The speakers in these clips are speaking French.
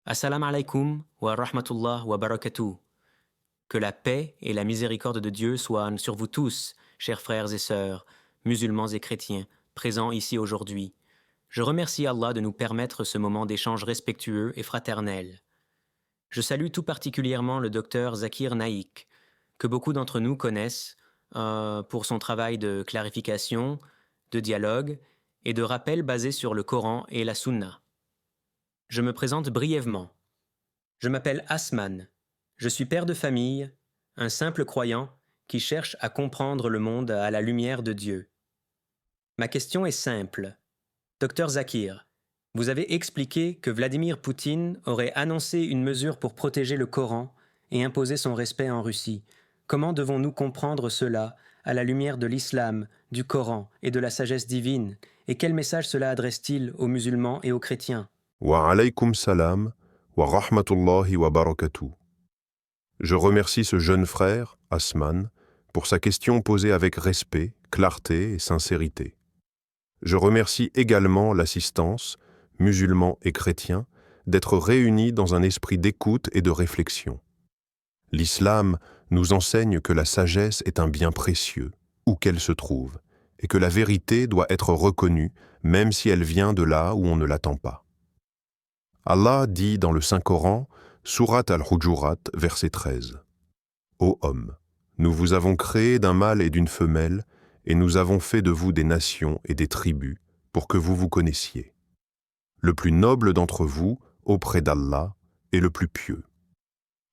Assalamu alaikum wa rahmatullah wa barakatuh. Que la paix et la miséricorde de Dieu soient sur vous tous, chers frères et sœurs, musulmans et chrétiens, présents ici aujourd'hui. Je remercie Allah de nous permettre ce moment d'échange respectueux et fraternel. Je salue tout particulièrement le docteur Zakir Naik, que beaucoup d'entre nous connaissent pour son travail de clarification, de dialogue et de rappel basé sur le Coran et la Sunna. Je me présente brièvement. Je m'appelle Asman. Je suis père de famille, un simple croyant qui cherche à comprendre le monde à la lumière de Dieu. Ma question est simple. Docteur Zakir, vous avez expliqué que Vladimir Poutine aurait annoncé une mesure pour protéger le Coran et imposer son respect en Russie. Comment devons-nous comprendre cela à la lumière de l'islam, du Coran et de la sagesse divine? Et quel message cela adresse-t-il aux musulmans et aux chrétiens? Wa alaykum salam wa rahmatullahi wa barakatuh. Je remercie ce jeune frère, Asman, pour sa question posée avec respect, clarté et sincérité. Je remercie également l'assistance, musulmans et chrétiens, d'être réunis dans un esprit d'écoute et de réflexion. L'islam nous enseigne que la sagesse est un bien précieux, où qu'elle se trouve, et que la vérité doit être reconnue, même si elle vient de là où on ne l'attend pas. Allah dit dans le Saint-Coran, Sourate Al-Hujurat, verset 13. Ô homme, nous vous avons créé d'un mâle et d'une femelle, et nous avons fait de vous des nations et des tribus, pour que vous vous connaissiez. Le plus noble d'entre vous, auprès d'Allah, est le plus pieux.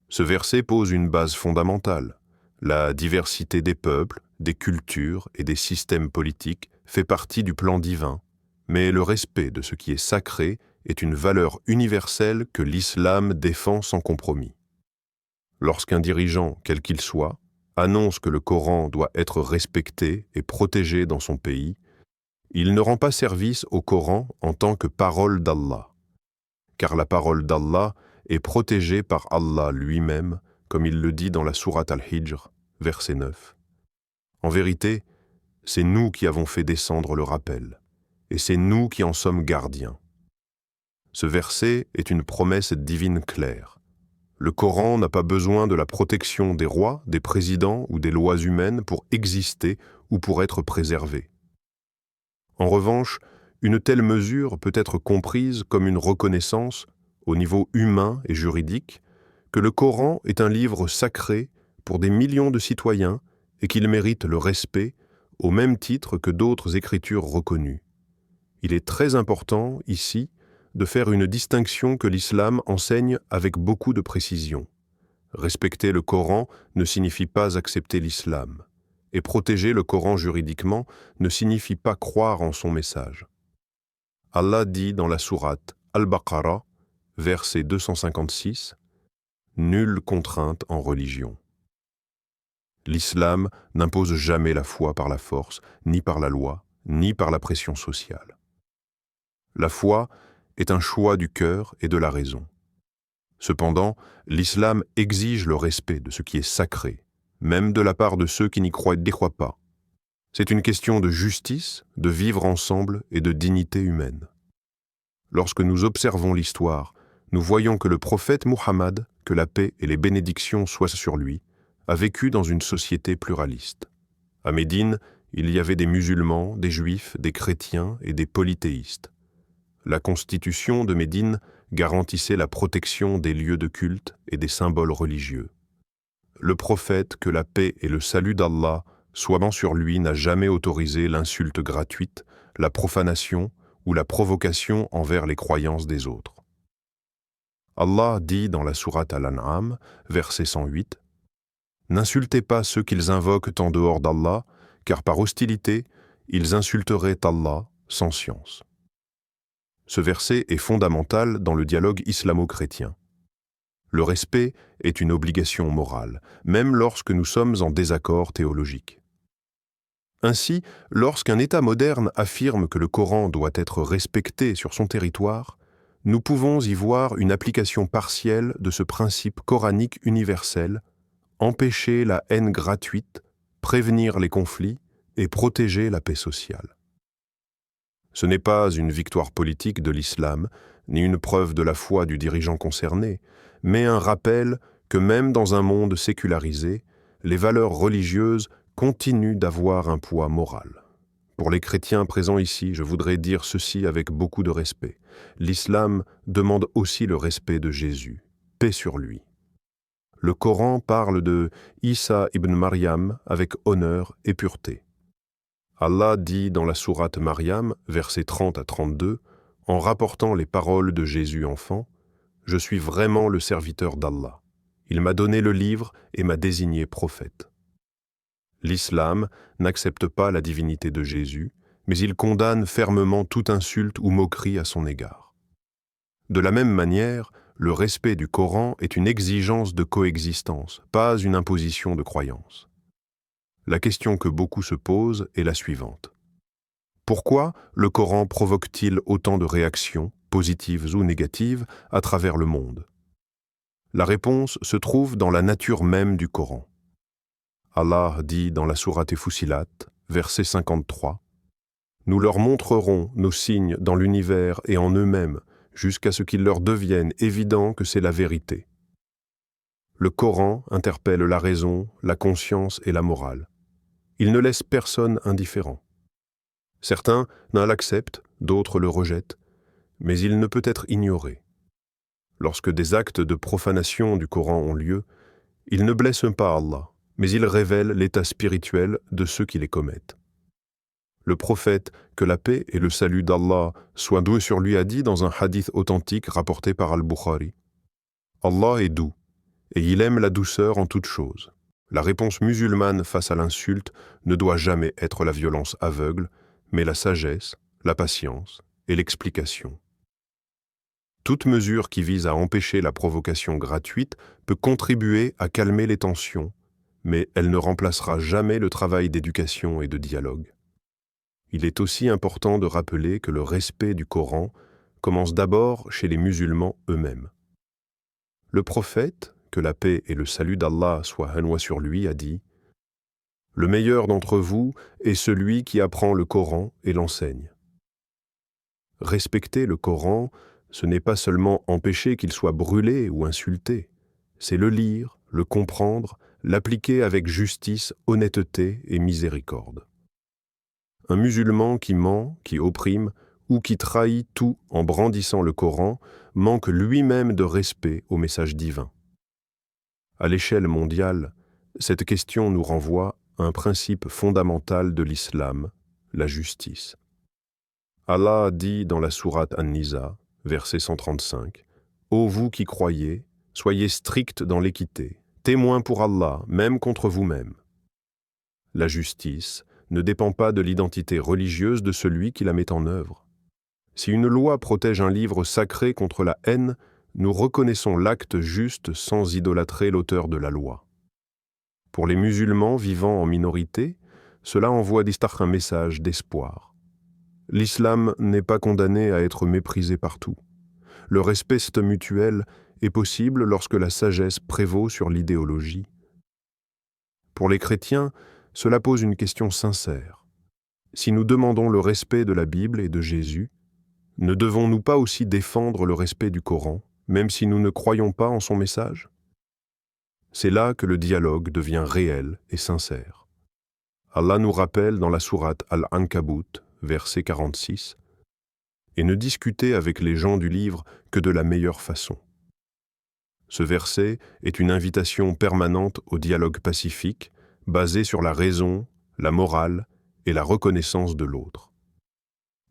Ce verset pose une base fondamentale. La diversité des peuples, des cultures et des systèmes politiques fait partie du plan divin, mais le respect de ce qui est sacré est une valeur universelle que l'islam défend sans compromis. Lorsqu'un dirigeant, quel qu'il soit, annonce que le Coran doit être respecté et protégé dans son pays, il ne rend pas service au Coran en tant que parole d'Allah, car la parole d'Allah est protégée par Allah lui-même, comme il le dit dans la sourate Al-Hijr, verset 9. En vérité, c'est nous qui avons fait descendre le rappel, et c'est nous qui en sommes gardiens. Ce verset est une promesse divine claire. Le Coran n'a pas besoin de la protection des rois, des présidents ou des lois humaines pour exister ou pour être préservé. En revanche, une telle mesure peut être comprise comme une reconnaissance, au niveau humain et juridique, que le Coran est un livre sacré pour des millions de citoyens et qu'il mérite le respect au même titre que d'autres écritures reconnues. Il est très important, ici, de faire une distinction que l'islam enseigne avec beaucoup de précision. Respecter le Coran ne signifie pas accepter l'islam, et protéger le Coran juridiquement ne signifie pas croire en son message. Allah dit dans la sourate Al-Baqarah, verset 256, « Nulle contrainte en religion ». L'islam n'impose jamais la foi par la force, ni par la loi, ni par la pression sociale. La foi est un choix du cœur et de la raison. Cependant, l'islam exige le respect de ce qui est sacré, même de la part de ceux qui n'y croient pas. C'est une question de justice, de vivre ensemble et de dignité humaine. Lorsque nous observons l'histoire, nous voyons que le prophète Muhammad, que la paix et les bénédictions soient sur lui, a vécu dans une société pluraliste. À Médine, il y avait des musulmans, des juifs, des chrétiens et des polythéistes. La constitution de Médine garantissait la protection des lieux de culte et des symboles religieux. Le prophète, que la paix et le salut d'Allah soient sur lui, n'a jamais autorisé l'insulte gratuite, la profanation ou la provocation envers les croyances des autres. Allah dit dans la sourate Al-An'am, verset 108, « N'insultez pas ceux qu'ils invoquent en dehors d'Allah, car par hostilité, ils insulteraient Allah sans science. » Ce verset est fondamental dans le dialogue islamo-chrétien. Le respect est une obligation morale, même lorsque nous sommes en désaccord théologique. Ainsi, lorsqu'un État moderne affirme que le Coran doit être respecté sur son territoire, nous pouvons y voir une application partielle de ce principe coranique universel, empêcher la haine gratuite, prévenir les conflits et protéger la paix sociale. Ce n'est pas une victoire politique de l'islam, ni une preuve de la foi du dirigeant concerné, mais un rappel que même dans un monde sécularisé, les valeurs religieuses continuent d'avoir un poids moral. Pour les chrétiens présents ici, je voudrais dire ceci avec beaucoup de respect. L'islam demande aussi le respect de Jésus. Paix sur lui. Le Coran parle de Isa ibn Maryam avec honneur et pureté. Allah dit dans la sourate Maryam, versets 30 à 32, en rapportant les paroles de Jésus enfant, « Je suis vraiment le serviteur d'Allah. Il m'a donné le livre et m'a désigné prophète. » L'islam n'accepte pas la divinité de Jésus, mais il condamne fermement toute insulte ou moquerie à son égard. De la même manière, le respect du Coran est une exigence de coexistence, pas une imposition de croyance. La question que beaucoup se posent est la suivante. Pourquoi le Coran provoque-t-il autant de réactions, positives ou négatives, à travers le monde? La réponse se trouve dans la nature même du Coran. Allah dit dans la sourate Fussilat, verset 53, « Nous leur montrerons nos signes dans l'univers et en eux-mêmes, jusqu'à ce qu'il leur devienne évident que c'est la vérité. » Le Coran interpelle la raison, la conscience et la morale. Il ne laisse personne indifférent. Certains l'acceptent, d'autres le rejettent, mais il ne peut être ignoré. Lorsque des actes de profanation du Coran ont lieu, ils ne blessent pas Allah, mais ils révèlent l'état spirituel de ceux qui les commettent. Le prophète, que la paix et le salut d'Allah soient doux sur lui, a dit dans un hadith authentique rapporté par Al-Bukhari, « Allah est doux, et il aime la douceur en toutes choses. La réponse musulmane face à l'insulte ne doit jamais être la violence aveugle, mais la sagesse, la patience et l'explication. Toute mesure qui vise à empêcher la provocation gratuite peut contribuer à calmer les tensions, mais elle ne remplacera jamais le travail d'éducation et de dialogue. Il est aussi important de rappeler que le respect du Coran commence d'abord chez les musulmans eux-mêmes. Le prophète, que la paix et le salut d'Allah soient hanwa sur lui, a dit « Le meilleur d'entre vous est celui qui apprend le Coran et l'enseigne. » Respecter le Coran, ce n'est pas seulement empêcher qu'il soit brûlé ou insulté, c'est le lire, le comprendre, l'appliquer avec justice, honnêteté et miséricorde. Un musulman qui ment, qui opprime ou qui trahit tout en brandissant le Coran manque lui-même de respect au message divin. À l'échelle mondiale, cette question nous renvoie à un principe fondamental de l'islam, la justice. Allah dit dans la sourate An-Nisa, verset 135, « Ô vous qui croyez, soyez stricts dans l'équité, témoins pour Allah, même contre vous-même. » La justice ne dépend pas de l'identité religieuse de celui qui la met en œuvre. Si une loi protège un livre sacré contre la haine, nous reconnaissons l'acte juste sans idolâtrer l'auteur de la loi. Pour les musulmans vivant en minorité, cela envoie un message d'espoir. L'islam n'est pas condamné à être méprisé partout. Le respect mutuel est possible lorsque la sagesse prévaut sur l'idéologie. Pour les chrétiens, cela pose une question sincère. Si nous demandons le respect de la Bible et de Jésus, ne devons-nous pas aussi défendre le respect du Coran, même si nous ne croyons pas en son message? C'est là que le dialogue devient réel et sincère. Allah nous rappelle dans la sourate Al-Ankabut, verset 46, « Et ne discutez avec les gens du livre que de la meilleure façon. » Ce verset est une invitation permanente au dialogue pacifique, basé sur la raison, la morale et la reconnaissance de l'autre.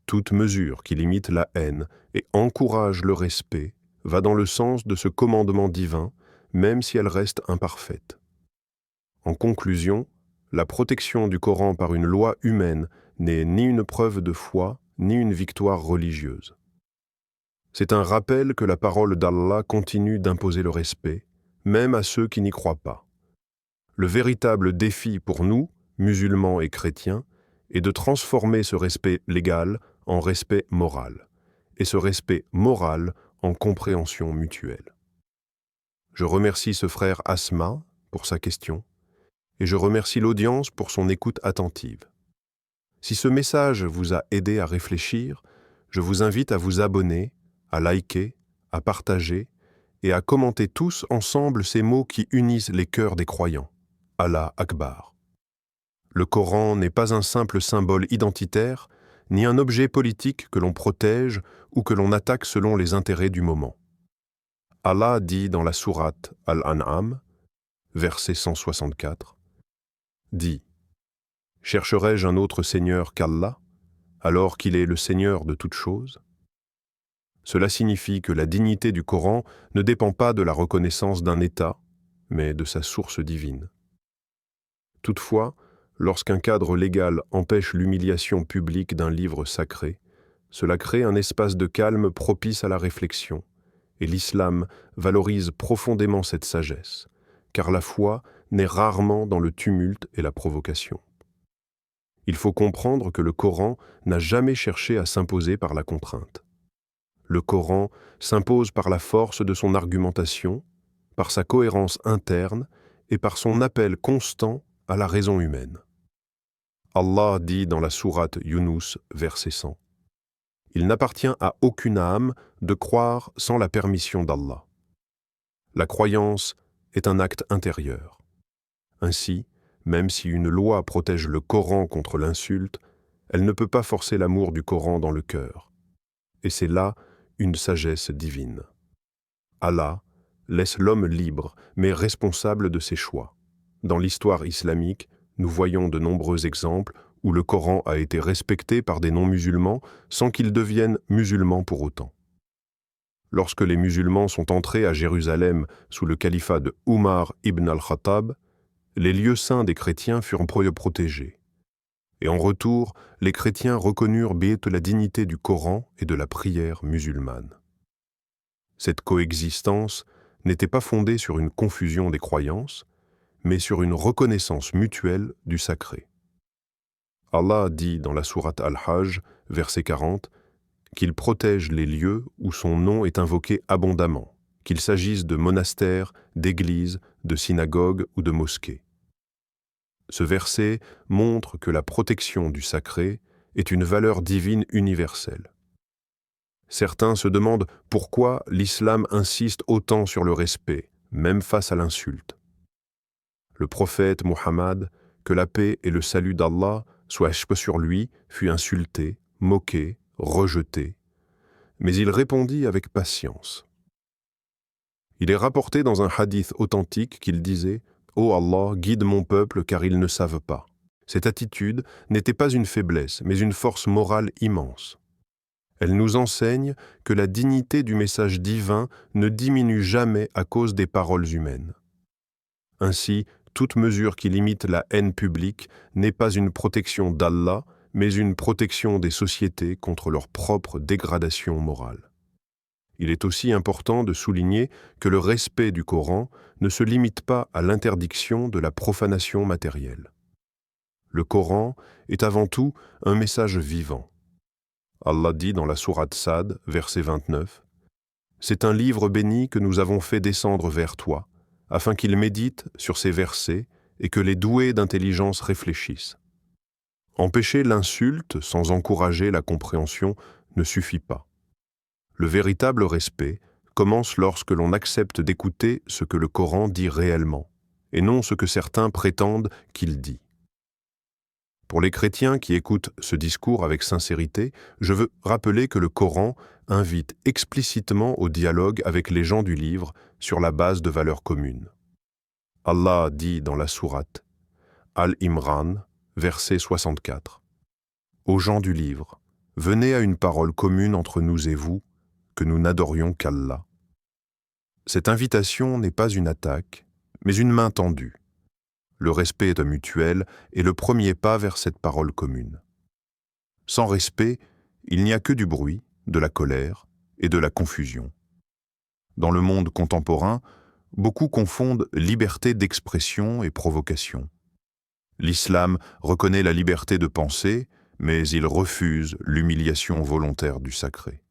Toute mesure qui limite la haine et encourage le respect va dans le sens de ce commandement divin, même si elle reste imparfaite. En conclusion, la protection du Coran par une loi humaine n'est ni une preuve de foi, ni une victoire religieuse. C'est un rappel que la parole d'Allah continue d'imposer le respect, même à ceux qui n'y croient pas. Le véritable défi pour nous, musulmans et chrétiens, est de transformer ce respect légal en respect moral, et ce respect moral en compréhension mutuelle. Je remercie ce frère Asma pour sa question, et je remercie l'audience pour son écoute attentive. Si ce message vous a aidé à réfléchir, je vous invite à vous abonner, à liker, à partager et à commenter tous ensemble ces mots qui unissent les cœurs des croyants. Allah Akbar. Le Coran n'est pas un simple symbole identitaire, ni un objet politique que l'on protège ou que l'on attaque selon les intérêts du moment. Allah dit dans la sourate Al-An'am, verset 164, dit « Chercherai-je un autre Seigneur qu'Allah, alors qu'il est le Seigneur de toutes choses ?» Cela signifie que la dignité du Coran ne dépend pas de la reconnaissance d'un État, mais de sa source divine. Toutefois, lorsqu'un cadre légal empêche l'humiliation publique d'un livre sacré, cela crée un espace de calme propice à la réflexion, et l'islam valorise profondément cette sagesse, car la foi naît rarement dans le tumulte et la provocation. Il faut comprendre que le Coran n'a jamais cherché à s'imposer par la contrainte. Le Coran s'impose par la force de son argumentation, par sa cohérence interne et par son appel constant à la raison humaine. Allah dit dans la sourate Yunus, verset 100, « Il n'appartient à aucune âme de croire sans la permission d'Allah. » La croyance est un acte intérieur. Ainsi, même si une loi protège le Coran contre l'insulte, elle ne peut pas forcer l'amour du Coran dans le cœur. Et c'est là une sagesse divine. Allah laisse l'homme libre, mais responsable de ses choix. Dans l'histoire islamique, nous voyons de nombreux exemples où le Coran a été respecté par des non-musulmans sans qu'ils deviennent musulmans pour autant. Lorsque les musulmans sont entrés à Jérusalem sous le califat de Umar ibn al-Khattab, les lieux saints des chrétiens furent protégés. Et en retour, les chrétiens reconnurent la dignité du Coran et de la prière musulmane. Cette coexistence n'était pas fondée sur une confusion des croyances, mais sur une reconnaissance mutuelle du sacré. Allah dit dans la sourate Al-Hajj, verset 40, qu'il protège les lieux où son nom est invoqué abondamment, qu'il s'agisse de monastères, d'églises, de synagogues ou de mosquées. Ce verset montre que la protection du sacré est une valeur divine universelle. Certains se demandent pourquoi l'islam insiste autant sur le respect, même face à l'insulte. Le prophète Muhammad, que la paix et le salut d'Allah soient sur lui, fut insulté, moqué, rejeté, mais il répondit avec patience. Il est rapporté dans un hadith authentique qu'il disait « Ô Allah, guide mon peuple car ils ne savent pas ». Cette attitude n'était pas une faiblesse, mais une force morale immense. Elle nous enseigne que la dignité du message divin ne diminue jamais à cause des paroles humaines. Ainsi, toute mesure qui limite la haine publique n'est pas une protection d'Allah, mais une protection des sociétés contre leur propre dégradation morale. Il est aussi important de souligner que le respect du Coran ne se limite pas à l'interdiction de la profanation matérielle. Le Coran est avant tout un message vivant. Allah dit dans la sourate Sad, verset 29, « C'est un livre béni que nous avons fait descendre vers toi, afin qu'il médite sur ces versets et que les doués d'intelligence réfléchissent. » Empêcher l'insulte sans encourager la compréhension ne suffit pas. Le véritable respect commence lorsque l'on accepte d'écouter ce que le Coran dit réellement, et non ce que certains prétendent qu'il dit. Pour les chrétiens qui écoutent ce discours avec sincérité, je veux rappeler que le Coran invite explicitement au dialogue avec les gens du livre sur la base de valeurs communes. Allah dit dans la sourate Al-Imran, verset 64, « Aux gens du livre, venez à une parole commune entre nous et vous, que nous n'adorions qu'Allah. » Cette invitation n'est pas une attaque, mais une main tendue. Le respect est mutuel et le premier pas vers cette parole commune. Sans respect, il n'y a que du bruit, de la colère et de la confusion. Dans le monde contemporain, beaucoup confondent liberté d'expression et provocation. L'islam reconnaît la liberté de penser, mais il refuse l'humiliation volontaire du sacré.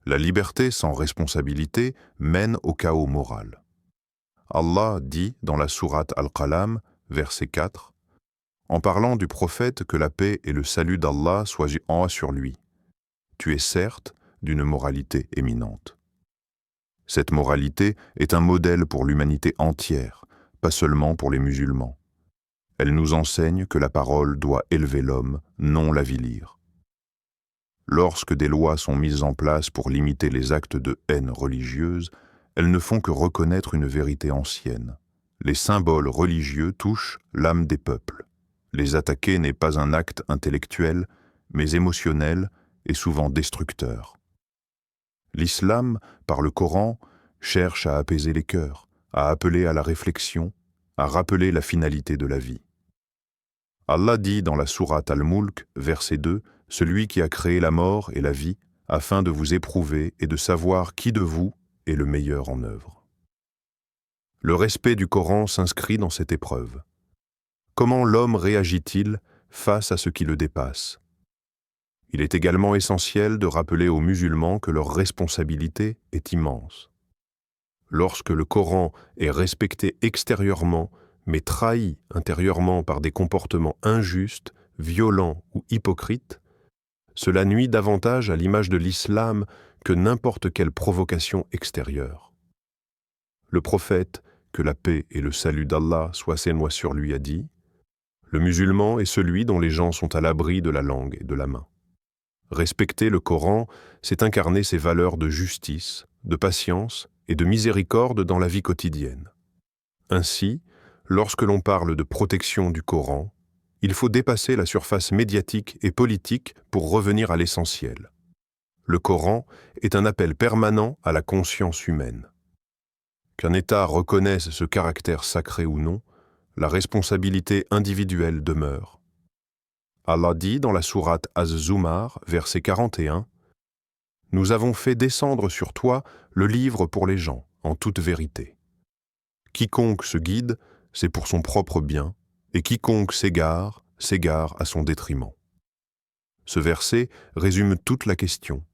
La liberté sans responsabilité mène au chaos moral. Allah dit dans la sourate Al-Qalam, verset 4, en parlant du prophète que la paix et le salut d'Allah soient sur lui. Tu es certes d'une moralité éminente. Cette moralité est un modèle pour l'humanité entière, pas seulement pour les musulmans. Elle nous enseigne que la parole doit élever l'homme, non l'avilir. Lorsque des lois sont mises en place pour limiter les actes de haine religieuse, elles ne font que reconnaître une vérité ancienne. Les symboles religieux touchent l'âme des peuples. Les attaquer n'est pas un acte intellectuel, mais émotionnel et souvent destructeur. L'islam, par le Coran, cherche à apaiser les cœurs, à appeler à la réflexion, à rappeler la finalité de la vie. Allah dit dans la sourate Al-Mulk, verset 2, « Celui qui a créé la mort et la vie, afin de vous éprouver et de savoir qui de vous est le meilleur en œuvre. » Le respect du Coran s'inscrit dans cette épreuve. Comment l'homme réagit-il face à ce qui le dépasse? Il est également essentiel de rappeler aux musulmans que leur responsabilité est immense. Lorsque le Coran est respecté extérieurement, mais trahi intérieurement par des comportements injustes, violents ou hypocrites, cela nuit davantage à l'image de l'islam que n'importe quelle provocation extérieure. Le prophète, que la paix et le salut d'Allah soient sur lui, a dit « Le musulman est celui dont les gens sont à l'abri de la langue et de la main. » Respecter le Coran, c'est incarner ses valeurs de justice, de patience et de miséricorde dans la vie quotidienne. Ainsi, lorsque l'on parle de protection du Coran, il faut dépasser la surface médiatique et politique pour revenir à l'essentiel. Le Coran est un appel permanent à la conscience humaine. Qu'un État reconnaisse ce caractère sacré ou non, la responsabilité individuelle demeure. Allah dit dans la sourate Az-Zumar, verset 41, « Nous avons fait descendre sur toi le livre pour les gens, en toute vérité. Quiconque se guide, c'est pour son propre bien, et quiconque s'égare, s'égare à son détriment. » Ce verset résume toute la question.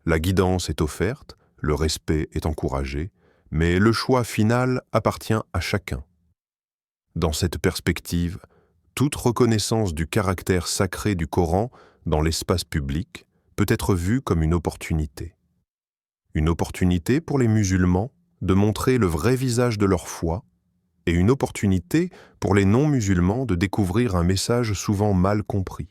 La guidance est offerte, le respect est encouragé, mais le choix final appartient à chacun. Dans cette perspective, toute reconnaissance du caractère sacré du Coran dans l'espace public peut être vue comme une opportunité. Une opportunité pour les musulmans de montrer le vrai visage de leur foi et une opportunité pour les non-musulmans de découvrir un message souvent mal compris.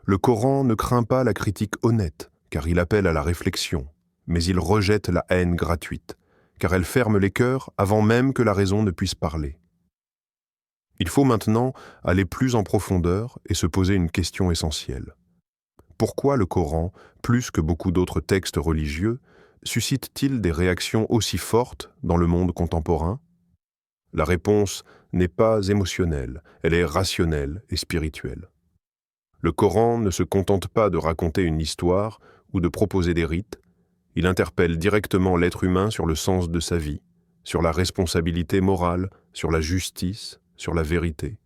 Le Coran ne craint pas la critique honnête, car il appelle à la réflexion, mais il rejette la haine gratuite, car elle ferme les cœurs avant même que la raison ne puisse parler. Il faut maintenant aller plus en profondeur et se poser une question essentielle. Pourquoi le Coran, plus que beaucoup d'autres textes religieux, suscite-t-il des réactions aussi fortes dans le monde contemporain? La réponse n'est pas émotionnelle, elle est rationnelle et spirituelle. Le Coran ne se contente pas de raconter une histoire ou de proposer des rites, il interpelle directement l'être humain sur le sens de sa vie, sur la responsabilité morale, sur la justice, sur la vérité.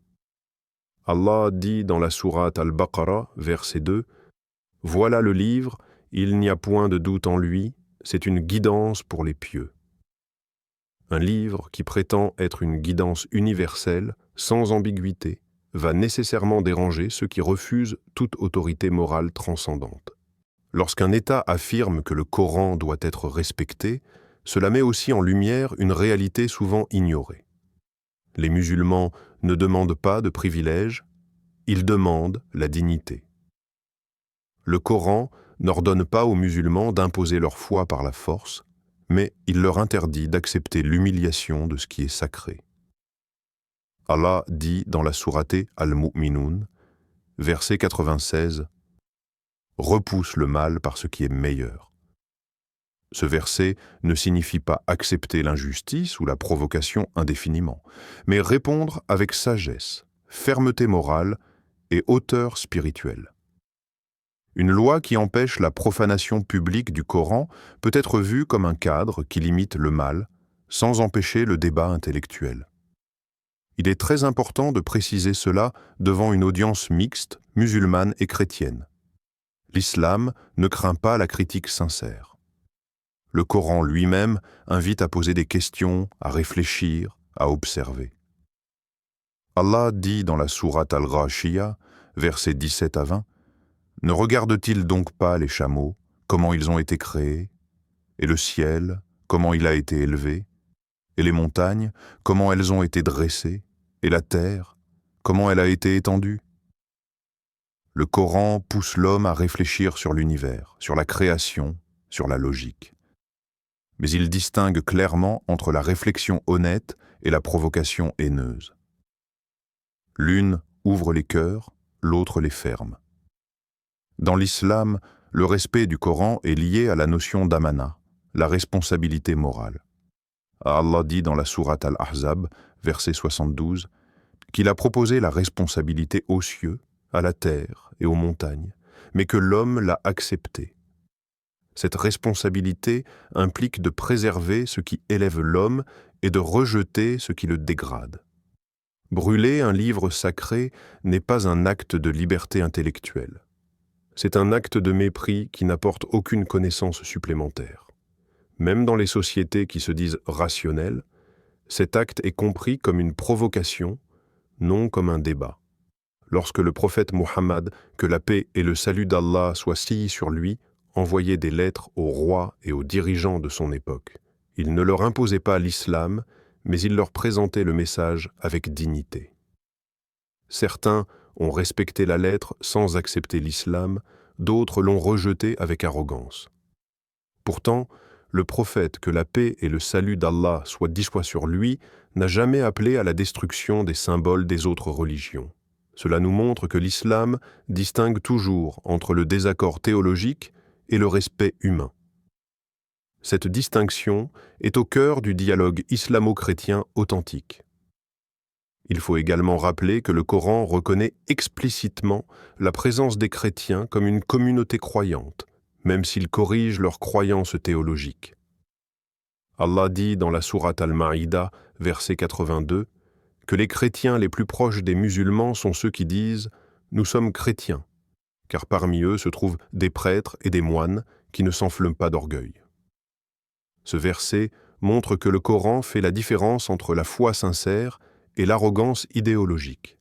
Allah dit dans la sourate Al-Baqarah, verset 2, « Voilà le livre, il n'y a point de doute en lui, c'est une guidance pour les pieux. » Un livre qui prétend être une guidance universelle, sans ambiguïté, va nécessairement déranger ceux qui refusent toute autorité morale transcendante. Lorsqu'un État affirme que le Coran doit être respecté, cela met aussi en lumière une réalité souvent ignorée. Les musulmans ne demandent pas de privilèges, ils demandent la dignité. Le Coran n'ordonne pas aux musulmans d'imposer leur foi par la force, mais il leur interdit d'accepter l'humiliation de ce qui est sacré. Allah dit dans la sourate Al-Mu'minun, verset 96, « Repousse le mal par ce qui est meilleur. » Ce verset ne signifie pas accepter l'injustice ou la provocation indéfiniment, mais répondre avec sagesse, fermeté morale et hauteur spirituelle. Une loi qui empêche la profanation publique du Coran peut être vue comme un cadre qui limite le mal, sans empêcher le débat intellectuel. Il est très important de préciser cela devant une audience mixte, musulmane et chrétienne. L'islam ne craint pas la critique sincère. Le Coran lui-même invite à poser des questions, à réfléchir, à observer. Allah dit dans la sourate Al-Ghashiyah, versets 17 à 20, « Ne regarde-t-il donc pas les chameaux, comment ils ont été créés, et le ciel, comment il a été élevé, et les montagnes, comment elles ont été dressées, et la terre, comment elle a été étendue ?» Le Coran pousse l'homme à réfléchir sur l'univers, sur la création, sur la logique. Mais il distingue clairement entre la réflexion honnête et la provocation haineuse. L'une ouvre les cœurs, l'autre les ferme. Dans l'islam, le respect du Coran est lié à la notion d'amana, la responsabilité morale. Allah dit dans la sourate Al-Ahzab, verset 72, qu'il a proposé la responsabilité aux cieux, à la terre et aux montagnes, mais que l'homme l'a acceptée. Cette responsabilité implique de préserver ce qui élève l'homme et de rejeter ce qui le dégrade. Brûler un livre sacré n'est pas un acte de liberté intellectuelle. C'est un acte de mépris qui n'apporte aucune connaissance supplémentaire. Même dans les sociétés qui se disent rationnelles, cet acte est compris comme une provocation, non comme un débat. Lorsque le prophète Muhammad, que la paix et le salut d'Allah soient sciés sur lui, envoyait des lettres aux rois et aux dirigeants de son époque, il ne leur imposait pas l'islam, mais il leur présentait le message avec dignité. Certains ont respecté la lettre sans accepter l'islam, d'autres l'ont rejeté avec arrogance. Pourtant, le prophète, que la paix et le salut d'Allah soient dissoits sur lui, n'a jamais appelé à la destruction des symboles des autres religions. Cela nous montre que l'islam distingue toujours entre le désaccord théologique et le respect humain. Cette distinction est au cœur du dialogue islamo-chrétien authentique. Il faut également rappeler que le Coran reconnaît explicitement la présence des chrétiens comme une communauté croyante, même s'ils corrigent leurs croyances théologiques. Allah dit dans la sourate Al-Maïda, verset 82, que les chrétiens les plus proches des musulmans sont ceux qui disent « Nous sommes chrétiens », car parmi eux se trouvent des prêtres et des moines qui ne s'enflamment pas d'orgueil. Ce verset montre que le Coran fait la différence entre la foi sincère et l'arrogance idéologique.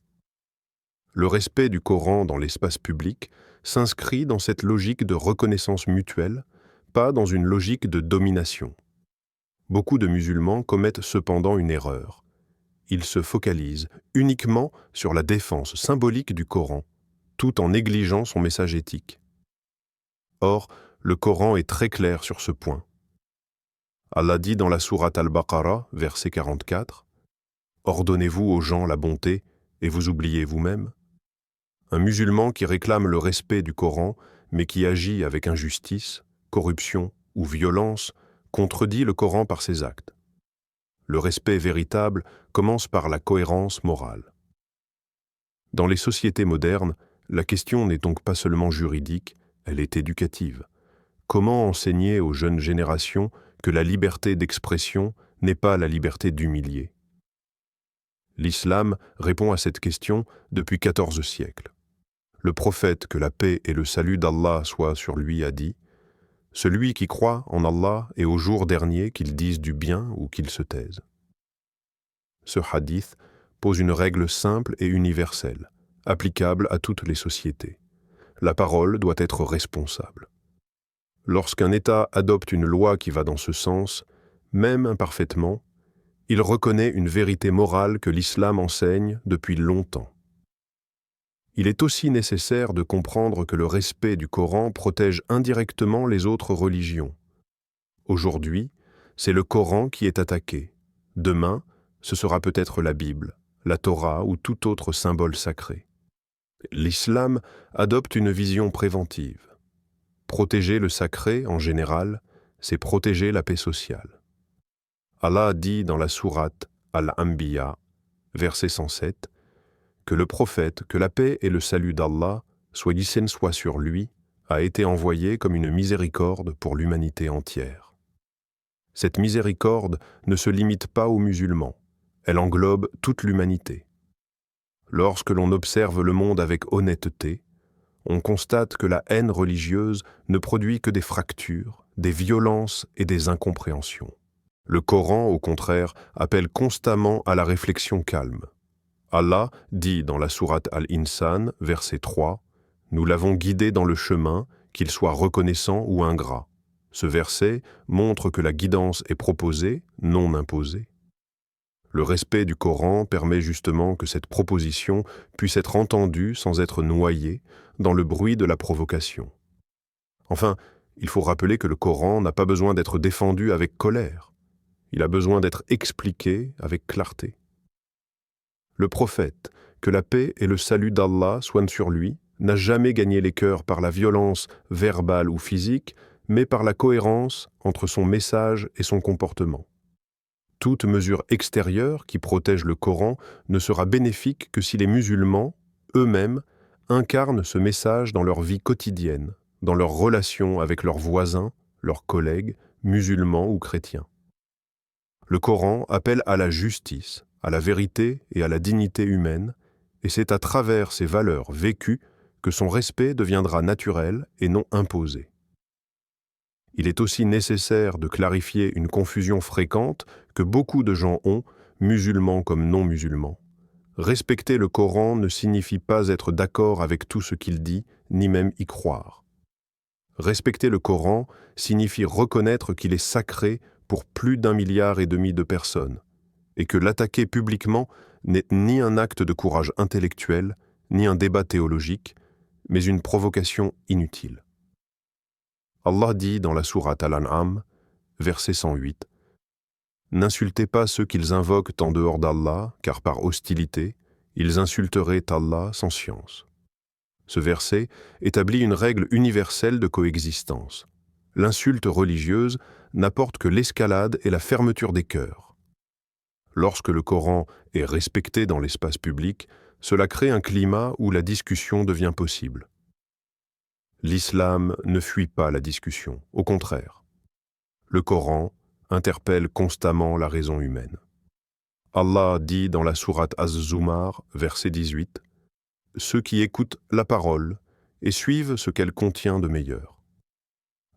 Le respect du Coran dans l'espace public s'inscrit dans cette logique de reconnaissance mutuelle, pas dans une logique de domination. Beaucoup de musulmans commettent cependant une erreur. Ils se focalisent uniquement sur la défense symbolique du Coran, tout en négligeant son message éthique. Or, le Coran est très clair sur ce point. Allah dit dans la sourate Al-Baqarah, verset 44, « Ordonnez-vous aux gens la bonté et vous oubliez vous-même » Un musulman qui réclame le respect du Coran, mais qui agit avec injustice, corruption ou violence, contredit le Coran par ses actes. Le respect véritable commence par la cohérence morale. Dans les sociétés modernes, la question n'est donc pas seulement juridique, elle est éducative. Comment enseigner aux jeunes générations que la liberté d'expression n'est pas la liberté d'humilier? L'islam répond à cette question depuis 14 siècles. Le prophète, que la paix et le salut d'Allah soient sur lui, a dit « Celui qui croit en Allah et au jour dernier, qu'il dise du bien ou qu'il se taise. » Ce hadith pose une règle simple et universelle, applicable à toutes les sociétés. La parole doit être responsable. Lorsqu'un État adopte une loi qui va dans ce sens, même imparfaitement, il reconnaît une vérité morale que l'islam enseigne depuis longtemps. Il est aussi nécessaire de comprendre que le respect du Coran protège indirectement les autres religions. Aujourd'hui, c'est le Coran qui est attaqué. Demain, ce sera peut-être la Bible, la Torah ou tout autre symbole sacré. L'islam adopte une vision préventive. Protéger le sacré, en général, c'est protéger la paix sociale. Allah dit dans la sourate Al-Anbiya, verset 107, que le prophète, que la paix et le salut d'Allah, soient sur lui, a été envoyé comme une miséricorde pour l'humanité entière. Cette miséricorde ne se limite pas aux musulmans, elle englobe toute l'humanité. Lorsque l'on observe le monde avec honnêteté, on constate que la haine religieuse ne produit que des fractures, des violences et des incompréhensions. Le Coran, au contraire, appelle constamment à la réflexion calme. Allah dit dans la sourate Al-Insan, verset 3, « Nous l'avons guidé dans le chemin, qu'il soit reconnaissant ou ingrat ». Ce verset montre que la guidance est proposée, non imposée. Le respect du Coran permet justement que cette proposition puisse être entendue sans être noyée dans le bruit de la provocation. Enfin, il faut rappeler que le Coran n'a pas besoin d'être défendu avec colère. Il a besoin d'être expliqué avec clarté. Le prophète, que la paix et le salut d'Allah soient sur lui, n'a jamais gagné les cœurs par la violence verbale ou physique, mais par la cohérence entre son message et son comportement. Toute mesure extérieure qui protège le Coran ne sera bénéfique que si les musulmans, eux-mêmes, incarnent ce message dans leur vie quotidienne, dans leurs relations avec leurs voisins, leurs collègues, musulmans ou chrétiens. Le Coran appelle à la justice, à la vérité et à la dignité humaine, et c'est à travers ces valeurs vécues que son respect deviendra naturel et non imposé. Il est aussi nécessaire de clarifier une confusion fréquente que beaucoup de gens ont, musulmans comme non musulmans. Respecter le Coran ne signifie pas être d'accord avec tout ce qu'il dit, ni même y croire. Respecter le Coran signifie reconnaître qu'il est sacré pour plus d'1,5 milliard de personnes, et que l'attaquer publiquement n'est ni un acte de courage intellectuel, ni un débat théologique, mais une provocation inutile. Allah dit dans la sourate Al-An'am, verset 108, « N'insultez pas ceux qu'ils invoquent en dehors d'Allah, car par hostilité, ils insulteraient Allah sans science. » Ce verset établit une règle universelle de coexistence. L'insulte religieuse n'apporte que l'escalade et la fermeture des cœurs. Lorsque le Coran est respecté dans l'espace public, cela crée un climat où la discussion devient possible. L'islam ne fuit pas la discussion, au contraire. Le Coran interpelle constamment la raison humaine. Allah dit dans la sourate Az-Zumar, verset 18, « Ceux qui écoutent la parole et suivent ce qu'elle contient de meilleur. »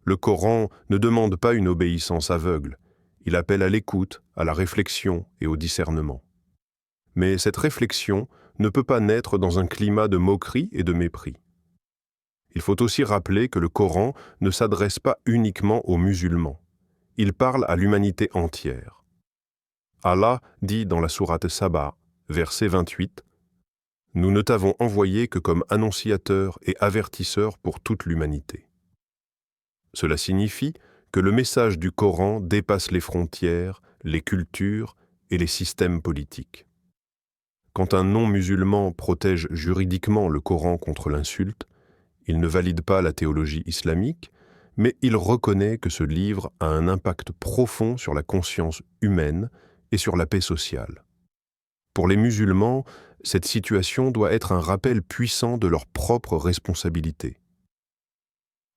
Le Coran ne demande pas une obéissance aveugle, il appelle à l'écoute, à la réflexion et au discernement. Mais cette réflexion ne peut pas naître dans un climat de moquerie et de mépris. Il faut aussi rappeler que le Coran ne s'adresse pas uniquement aux musulmans. Il parle à l'humanité entière. Allah dit dans la sourate Saba, verset 28, « Nous ne t'avons envoyé que comme annonciateur et avertisseur pour toute l'humanité. » Cela signifie que le message du Coran dépasse les frontières, les cultures et les systèmes politiques. Quand un non-musulman protège juridiquement le Coran contre l'insulte, il ne valide pas la théologie islamique, mais il reconnaît que ce livre a un impact profond sur la conscience humaine et sur la paix sociale. Pour les musulmans, cette situation doit être un rappel puissant de leur propre responsabilité.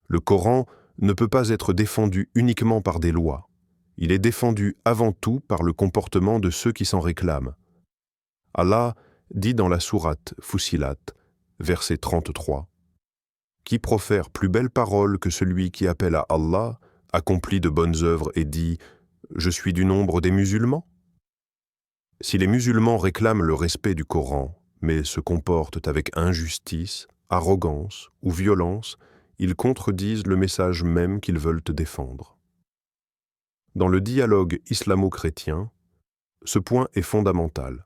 Le Coran ne peut pas être défendu uniquement par des lois. Il est défendu avant tout par le comportement de ceux qui s'en réclament. Allah dit dans la sourate Fussilat, verset 33, « Qui profère plus belle parole que celui qui appelle à Allah, accomplit de bonnes œuvres et dit « Je suis du nombre des musulmans » Si les musulmans réclament le respect du Coran, mais se comportent avec injustice, arrogance ou violence, ils contredisent le message même qu'ils veulent défendre. Dans le dialogue islamo-chrétien, ce point est fondamental.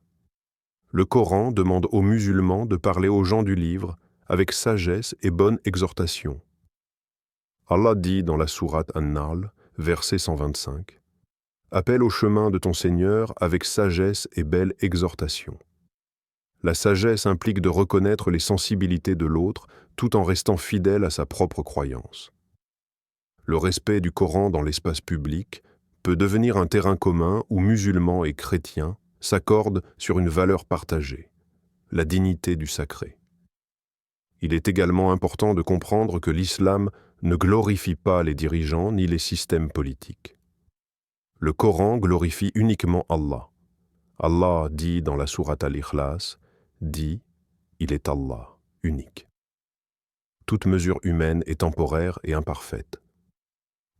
Le Coran demande aux musulmans de parler aux gens du livre avec sagesse et bonne exhortation. Allah dit dans la sourate An-Nahl, verset 125, « Appelle au chemin de ton Seigneur avec sagesse et belle exhortation. » La sagesse implique de reconnaître les sensibilités de l'autre tout en restant fidèle à sa propre croyance. Le respect du Coran dans l'espace public peut devenir un terrain commun où musulmans et chrétiens s'accordent sur une valeur partagée, la dignité du sacré. Il est également important de comprendre que l'islam ne glorifie pas les dirigeants ni les systèmes politiques. Le Coran glorifie uniquement Allah. Allah dit dans la sourate Al-Ikhlas, dit « Il est Allah, unique ». Toute mesure humaine est temporaire et imparfaite.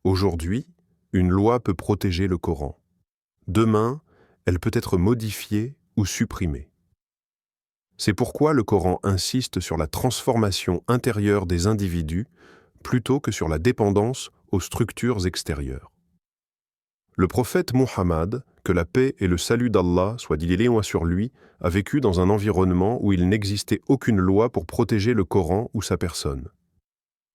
Aujourd'hui, une loi peut protéger le Coran. Demain, elle peut être modifiée ou supprimée. C'est pourquoi le Coran insiste sur la transformation intérieure des individus plutôt que sur la dépendance aux structures extérieures. Le prophète Muhammad, que la paix et le salut d'Allah soient dit sur lui, a vécu dans un environnement où il n'existait aucune loi pour protéger le Coran ou sa personne.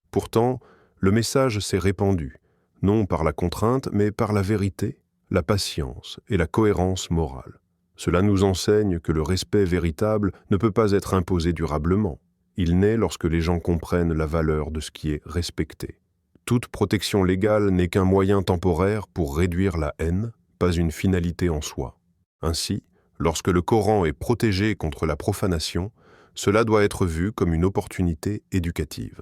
Pourtant, le message s'est répandu, non par la contrainte, mais par la vérité, la patience et la cohérence morale. Cela nous enseigne que le respect véritable ne peut pas être imposé durablement. Il naît lorsque les gens comprennent la valeur de ce qui est respecté. Toute protection légale n'est qu'un moyen temporaire pour réduire la haine, pas une finalité en soi. Ainsi, lorsque le Coran est protégé contre la profanation, cela doit être vu comme une opportunité éducative.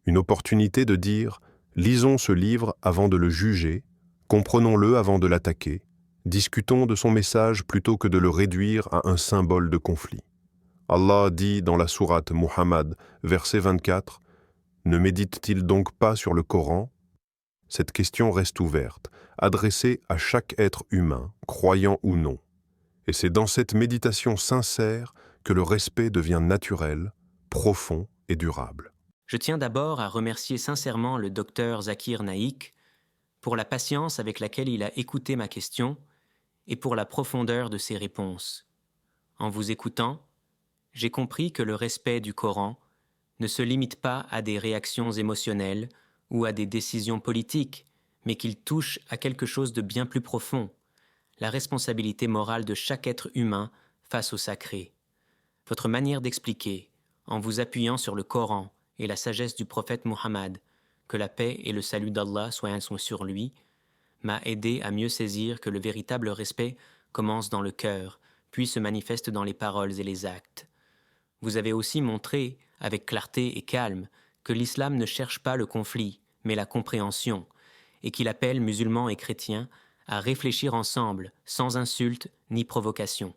Une opportunité de dire « lisons ce livre avant de le juger, comprenons-le avant de l'attaquer, discutons de son message plutôt que de le réduire à un symbole de conflit. » Allah dit dans la sourate Muhammad, verset 24, « Ne médite-t-il donc pas sur le Coran ?» Cette question reste ouverte, adressée à chaque être humain, croyant ou non. Et c'est dans cette méditation sincère que le respect devient naturel, profond et durable. Je tiens d'abord à remercier sincèrement le docteur Zakir Naik pour la patience avec laquelle il a écouté ma question et pour la profondeur de ses réponses. En vous écoutant, j'ai compris que le respect du Coran ne se limite pas à des réactions émotionnelles ou à des décisions politiques, mais qu'il touche à quelque chose de bien plus profond, la responsabilité morale de chaque être humain face au sacré. Votre manière d'expliquer, en vous appuyant sur le Coran et la sagesse du prophète Muhammad, que la paix et le salut d'Allah soient sur lui, m'a aidé à mieux saisir que le véritable respect commence dans le cœur, puis se manifeste dans les paroles et les actes. Vous avez aussi montré, avec clarté et calme, que l'islam ne cherche pas le conflit, mais la compréhension, et qu'il appelle musulmans et chrétiens à réfléchir ensemble, sans insulte ni provocation.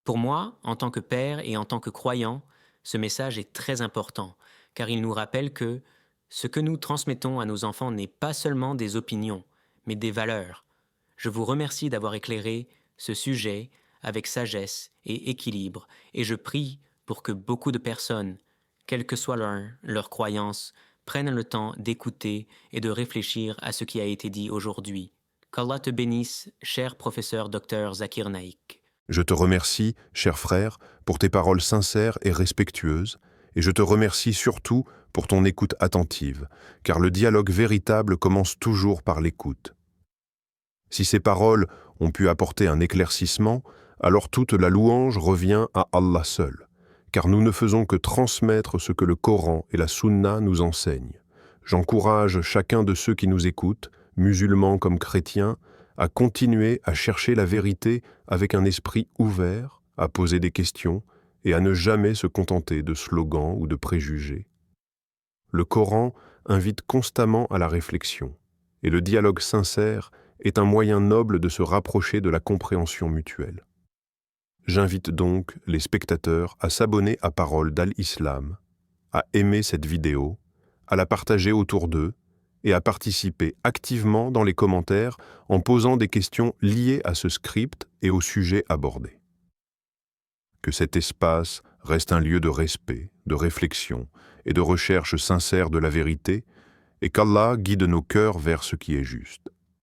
Pour moi, en tant que père et en tant que croyant, ce message est très important, car il nous rappelle que ce que nous transmettons à nos enfants n'est pas seulement des opinions, mais des valeurs. Je vous remercie d'avoir éclairé ce sujet avec sagesse et équilibre, et je prie pour que beaucoup de personnes, quelle que soit leur croyance, prennent le temps d'écouter et de réfléchir à ce qui a été dit aujourd'hui. Qu'Allah te bénisse, cher professeur Dr Zakir Naik. Je te remercie, cher frère, pour tes paroles sincères et respectueuses, et je te remercie surtout pour ton écoute attentive, car le dialogue véritable commence toujours par l'écoute. Si ces paroles ont pu apporter un éclaircissement, alors toute la louange revient à Allah seul, car nous ne faisons que transmettre ce que le Coran et la Sunna nous enseignent. J'encourage chacun de ceux qui nous écoutent, musulmans comme chrétiens, à continuer à chercher la vérité avec un esprit ouvert, à poser des questions et à ne jamais se contenter de slogans ou de préjugés. Le Coran invite constamment à la réflexion, et le dialogue sincère est un moyen noble de se rapprocher de la compréhension mutuelle. J'invite donc les spectateurs à s'abonner à Parole d'Al-Islam, à aimer cette vidéo, à la partager autour d'eux et à participer activement dans les commentaires en posant des questions liées à ce script et au sujet abordé. Que cet espace reste un lieu de respect, de réflexion et de recherche sincère de la vérité, et qu'Allah guide nos cœurs vers ce qui est juste.